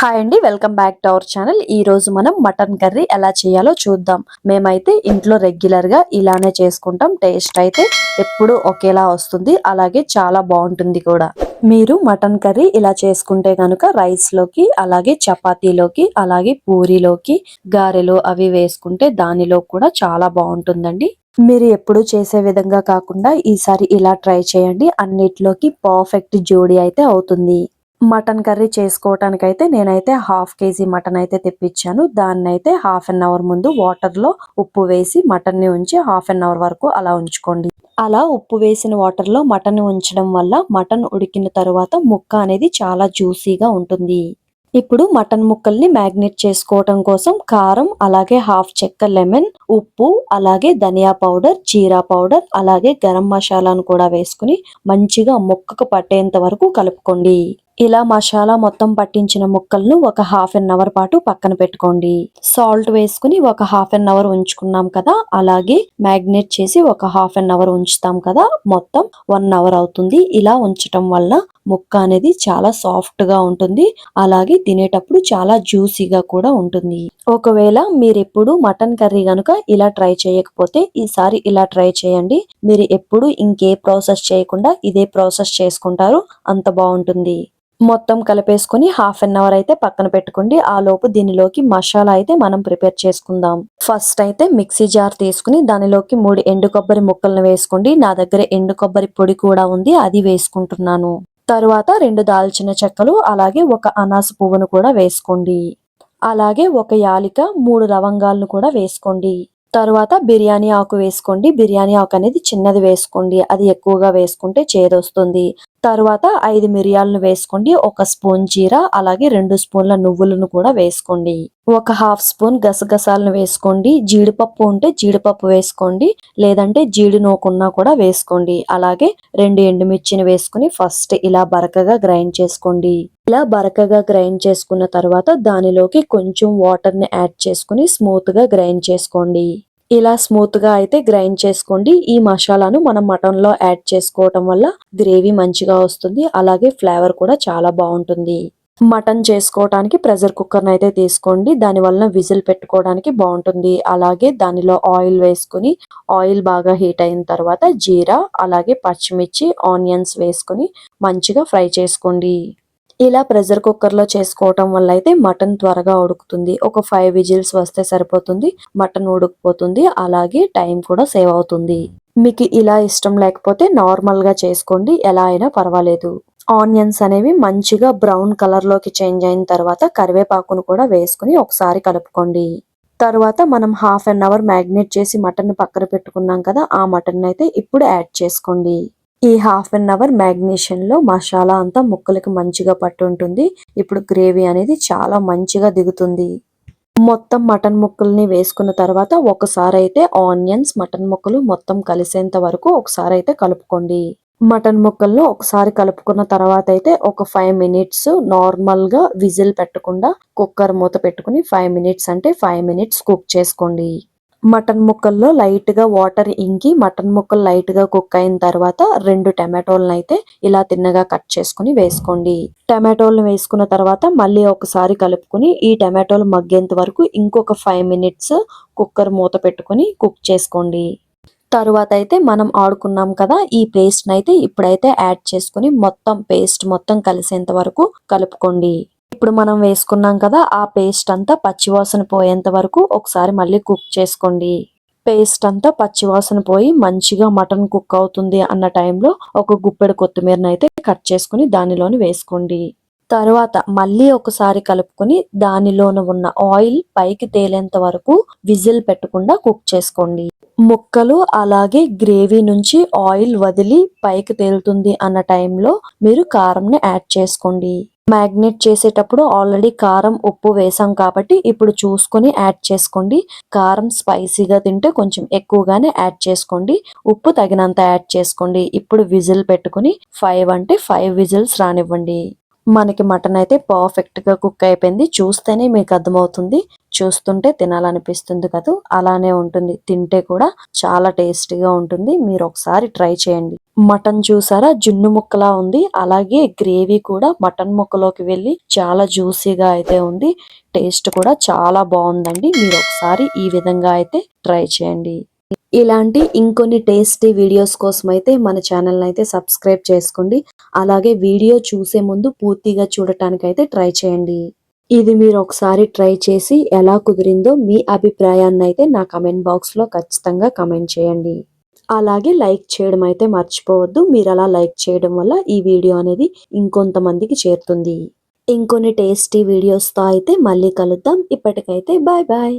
Hi అండి, welcome back to our channel. ఈ రోజు మనం మటన్ కర్రీ ఎలా చేయాలో చూద్దాం. మేమైతే ఇంట్లో రెగ్యులర్ గా ఇలానే చేసుకుంటాం. టేస్ట్ అయితే ఎప్పుడు ఒకేలా వస్తుంది, అలాగే చాలా బాగుంటుంది కూడా. మీరు మటన్ కర్రీ ఇలా చేసుకుంటే కనుక రైస్ లోకి, అలాగే చపాతీలోకి, అలాగే పూరీలోకి, గారెలు అవి వేసుకుంటే దానిలో కూడా చాలా బాగుంటుందండి. మీరు ఎప్పుడు చేసే విధంగా కాకుండా ఈసారి ఇలా ట్రై చేయండి. అన్నిట్లోకి పర్ఫెక్ట్ జోడీ అయితే అవుతుంది. మటన్ కర్రీ చేసుకోవటానికైతే నేనైతే హాఫ్ కేజీ మటన్ అయితే తెప్పించాను. దాన్నైతే హాఫ్ అన్ అవర్ ముందు వాటర్లో ఉప్పు వేసి మటన్ని ఉంచి హాఫ్ అన్ అవర్ వరకు అలా ఉంచుకోండి. అలా ఉప్పు వేసిన వాటర్లో మటన్ ఉంచడం వల్ల మటన్ ఉడికిన తర్వాత ముక్క అనేది చాలా జ్యూసీగా ఉంటుంది. ఇప్పుడు మటన్ ముక్కల్ని మ్యాగ్నేట్ చేసుకోవటం కోసం కారం, అలాగే హాఫ్ చెక్క లెమన్, ఉప్పు, అలాగే ధనియా పౌడర్, జీరా పౌడర్, అలాగే గరం మసాలాను కూడా వేసుకుని మంచిగా ముక్కకు పట్టేంత వరకు కలుపుకోండి. ఇలా మసాలా మొత్తం పట్టించిన ముక్కలను ఒక హాఫ్ అన్ అవర్ పాటు పక్కన పెట్టుకోండి. సాల్ట్ వేసుకుని ఒక హాఫ్ అన్ అవర్ ఉంచుకున్నాం కదా, అలాగే మ్యాగ్నేట్ చేసి ఒక హాఫ్ అన్ అవర్ ఉంచుతాం కదా, మొత్తం 1 అవర్ అవుతుంది. ఇలా ఉంచటం వల్ల ముక్క అనేది చాలా సాఫ్ట్ గా ఉంటుంది, అలాగే తినేటప్పుడు చాలా జ్యూసీగా కూడా ఉంటుంది. ఒకవేళ మీరు ఎప్పుడు మటన్ కర్రీ గనుక ఇలా ట్రై చేయకపోతే ఈసారి ఇలా ట్రై చేయండి. మీరు ఎప్పుడు ఇంకే ప్రాసెస్ చేయకుండా ఇదే ప్రాసెస్ చేసుకుంటారు, అంత బాగుంటుంది. మొత్తం కలిపేసుకుని హాఫ్ అన్ అవర్ అయితే పక్కన పెట్టుకోండి. ఆ లోపు దీనిలోకి మసాలా అయితే మనం ప్రిపేర్ చేసుకుందాం. ఫస్ట్ అయితే మిక్సీ జార్ తీసుకుని దానిలోకి 3 ఎండు కొబ్బరి ముక్కలను వేసుకోండి. నా దగ్గర ఎండు కొబ్బరి పొడి కూడా ఉంది, అది వేసుకుంటున్నాను. తరువాత 2 దాల్చిన చెక్కలు, అలాగే ఒక అనాస పువ్వును కూడా వేసుకోండి. అలాగే ఒక యాలిక, 3 లవంగాలను కూడా వేసుకోండి. తరువాత బిర్యానీ ఆకు వేసుకోండి. బిర్యానీ ఆకు అనేది చిన్నది వేసుకోండి, అది ఎక్కువగా వేసుకుంటే చేదొస్తుంది. తరువాత 5 మిరియాలను వేసుకోండి. 1 స్పూన్ జీరా, అలాగే 2 స్పూన్ల నువ్వులను కూడా వేసుకోండి. ఒక హాఫ్ స్పూన్ గసగసాలను వేసుకోండి. జీడిపప్పు ఉంటే జీడిపప్పు వేసుకోండి, లేదంటే జీడి నూకున్నా కూడా వేసుకోండి. అలాగే 2 ఎండుమిర్చిని వేసుకుని ఫస్ట్ ఇలా బరకగా గ్రైండ్ చేసుకోండి. ఇలా బరకగా గ్రైండ్ చేసుకున్న తర్వాత దానిలోకి కొంచెం వాటర్ ని యాడ్ చేసుకుని స్మూత్ గా గ్రైండ్ చేసుకోండి. ఇలా స్మూత్ గా అయితే గ్రైండ్ చేసుకోండి. ఈ మసాలాను మనం మటన్ లో యాడ్ చేసుకోవటం వల్ల గ్రేవీ మంచిగా వస్తుంది, అలాగే ఫ్లేవర్ కూడా చాలా బాగుంటుంది. మటన్ చేసుకోవడానికి ప్రెషర్ కుక్కర్ అయితే తీసుకోండి. దాని వల్ల విజిల్ పెట్టుకోవడానికి బాగుంటుంది. అలాగే దానిలో ఆయిల్ వేసుకుని ఆయిల్ బాగా హీట్ అయిన తర్వాత జీరా, అలాగే పచ్చిమిర్చి, ఆనియన్స్ వేసుకుని మంచిగా ఫ్రై చేసుకోండి. ఇలా ప్రెషర్ కుక్కర్ లో చేసుకోవటం వల్ల అయితే మటన్ త్వరగా ఉడుకుతుంది. ఒక 5 విజిల్స్ వస్తే సరిపోతుంది, మటన్ ఉడికిపోతుంది, అలాగే టైం కూడా సేవ్ అవుతుంది. మీకు ఇలా ఇష్టం లేకపోతే నార్మల్ గా చేసుకోండి, ఎలా అయినా పర్వాలేదు. ఆనియన్స్ అనేవి మంచిగా బ్రౌన్ కలర్ లోకి చేంజ్ అయిన తర్వాత కరివేపాకును కూడా వేసుకుని ఒకసారి కలుపుకోండి. తర్వాత మనం హాఫ్ అన్ అవర్ మ్యాగ్నేట్ చేసి మటన్ పక్కన పెట్టుకున్నాం కదా, ఆ మటన్ అయితే ఇప్పుడు యాడ్ చేసుకోండి. ఈ హాఫ్ అన్ అవర్ మ్యాగ్నేషన్ లో మసాలా అంతా ముక్కలకి మంచిగా పట్టుంటుంది. ఇప్పుడు గ్రేవీ అనేది చాలా మంచిగా దిగుతుంది. మొత్తం మటన్ ముక్కల్ని వేసుకున్న తర్వాత ఒకసారి అయితే ఆనియన్స్, మటన్ ముక్కలు మొత్తం కలిసేంత వరకు ఒకసారి అయితే కలుపుకోండి. మటన్ ముక్కలను ఒకసారి కలుపుకున్న తర్వాత అయితే ఒక 5 మినిట్స్ నార్మల్ గా విజిల్ పెట్టకుండా కుక్కర్ మూత పెట్టుకుని 5 మినిట్స్ అంటే 5 మినిట్స్ కుక్ చేసుకోండి. మటన్ ముక్కల్లో లైట్ గా వాటర్ ఇంకి మటన్ ముక్కలు లైట్ గా కుక్ అయిన తర్వాత 2 టమాటోలను అయితే ఇలా తిన్నగా కట్ చేసుకుని వేసుకోండి. టమాటోలను వేసుకున్న తర్వాత మళ్ళీ ఒకసారి కలుపుకుని ఈ టమాటోలు మగ్గేంత వరకు ఇంకొక 5 మినిట్స్ కుక్కర్ మూత పెట్టుకుని కుక్ చేసుకోండి. తరువాత అయితే మనం ఆడుకున్నాం కదా, ఈ పేస్ట్ నైతే ఇప్పుడైతే యాడ్ చేసుకుని మొత్తం పేస్ట్ మొత్తం కలిసేంత వరకు కలుపుకోండి. ఇప్పుడు మనం వేసుకున్నాం కదా, ఆ పేస్ట్ అంతా పచ్చివాసన పోయేంత వరకు ఒకసారి మళ్ళీ కుక్ చేసుకోండి. పేస్ట్ అంతా పచ్చివాసన పోయి మంచిగా మటన్ కుక్ అవుతుంది అన్న టైంలో ఒక గుప్పెడు కొత్తిమీరని అయితే కట్ చేసుకుని దానిలోని వేసుకోండి. తర్వాత మళ్ళీ ఒకసారి కలుపుకొని దానిలోన ఉన్న ఆయిల్ పైకి తేలేంత వరకు విజిల్ పెట్టకుండా కుక్ చేసుకోండి. ముక్కలు అలాగే గ్రేవీ నుంచి ఆయిల్ వదిలి పైకి తేలుతుంది అన్న టైంలో మీరు కారంని యాడ్ చేసుకోండి. మ్యాగ్నేట్ చేసేటప్పుడు ఆల్రెడీ కారం, ఉప్పు వేసాం కాబట్టి ఇప్పుడు చూసుకొని యాడ్ చేసుకోండి. కారం స్పైసీగా తింటే కొంచెం ఎక్కువగానే యాడ్ చేసుకోండి, ఉప్పు తగినంత యాడ్ చేసుకోండి. ఇప్పుడు విజిల్ పెట్టుకుని 5 అంటే 5 విజిల్స్ రానివ్వండి. మనకి మటన్ అయితే పర్ఫెక్ట్ గా కుక్ అయిపోయింది. చూస్తేనే మీకు అర్థమవుతుంది. చూస్తుంటే తినాలనిపిస్తుంది కదా, అలానే ఉంటుంది. తింటే కూడా చాలా టేస్టీగా ఉంటుంది. మీరు ఒకసారి ట్రై చేయండి. మటన్ చూసారా, జున్ను ముక్కలా ఉంది. అలాగే గ్రేవీ కూడా మటన్ ముక్కలోకి వెళ్ళి చాలా జ్యూసీగా అయితే ఉంది. టేస్ట్ కూడా చాలా బాగుందండి. మీరు ఒకసారి ఈ విధంగా అయితే ట్రై చేయండి. ఇలాంటి ఇంకొన్ని టేస్టీ వీడియోస్ కోసం అయితే మన ఛానల్ అయితే సబ్స్క్రైబ్ చేసుకోండి. అలాగే వీడియో చూసే ముందు పూర్తిగా చూడటానికైతే ట్రై చేయండి. ఇది మీరు ఒకసారి ట్రై చేసి ఎలా కుదిరిందో మీ అభిప్రాయాన్ని అయితే నా కమెంట్ బాక్స్ లో ఖచ్చితంగా కమెంట్ చేయండి. అలాగే లైక్ చేయడం అయితే మర్చిపోవద్దు. మీరు అలా లైక్ చేయడం వల్ల ఈ వీడియో అనేది ఇంకొంతమందికి చేరుతుంది. ఇంకొన్ని టేస్టీ వీడియోస్తో అయితే మళ్ళీ కలుద్దాం. ఇప్పటికైతే బాయ్ బాయ్.